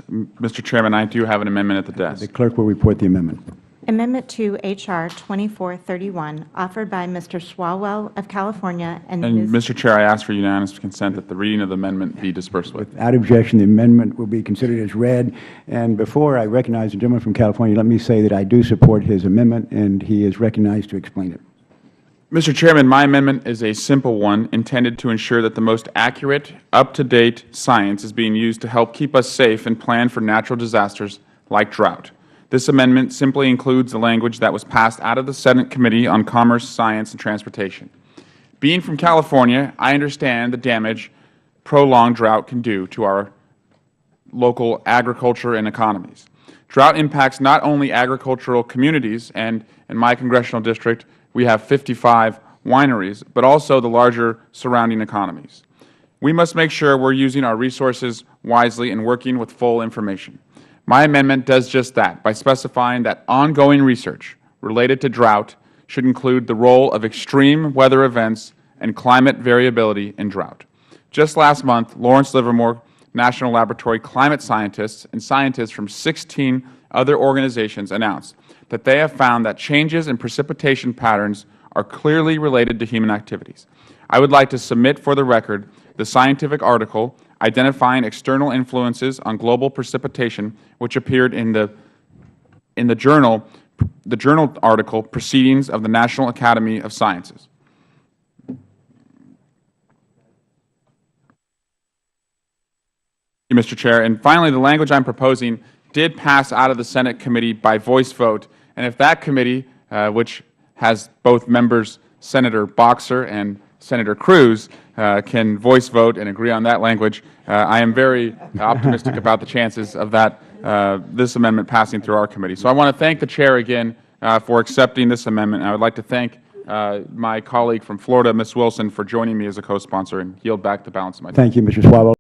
Mr. Chairman, I do have an amendment at the desk. The clerk will report the amendment. Amendment to H.R. 2431, offered by Mr. Swalwell of California and Ms. Mr. Chair, I ask for unanimous consent that the reading of the amendment be dispensed with. Without objection, the amendment will be considered as read. And before I recognize the gentleman from California, let me say that I do support his amendment, and he is recognized to explain it. Mr. Chairman, my amendment is a simple one intended to ensure that the most accurate, up-to-date science is being used to help keep us safe and plan for natural disasters like drought. This amendment simply includes the language that was passed out of the Senate Committee on Commerce, Science, and Transportation. Being from California, I understand the damage prolonged drought can do to our local agriculture and economies. Drought impacts not only agricultural communities, and in my congressional district, we have 55 wineries, but also the larger surrounding economies. We must make sure we are using our resources wisely and working with full information. My amendment does just that by specifying that ongoing research related to drought should include the role of extreme weather events and climate variability in drought. Just last month, Lawrence Livermore National Laboratory climate scientists and scientists from 16 other organizations announced that they have found that changes in precipitation patterns are clearly related to human activities. I would like to submit for the record the scientific article identifying external influences on global precipitation, which appeared in the journal article Proceedings of the National Academy of Sciences. Mr. Chair. And finally, the language I am proposing did pass out of the Senate committee by voice vote. And if that committee, which has both members, Senator Boxer and Senator Cruz, can voice vote and agree on that language, I am very optimistic about the chances of this amendment passing through our committee. So I want to thank the Chair again for accepting this amendment. I would like to thank my colleague from Florida, Ms. Wilson, for joining me as a co-sponsor, and yield back the balance of my time. Thank you, Mr. Swalwell.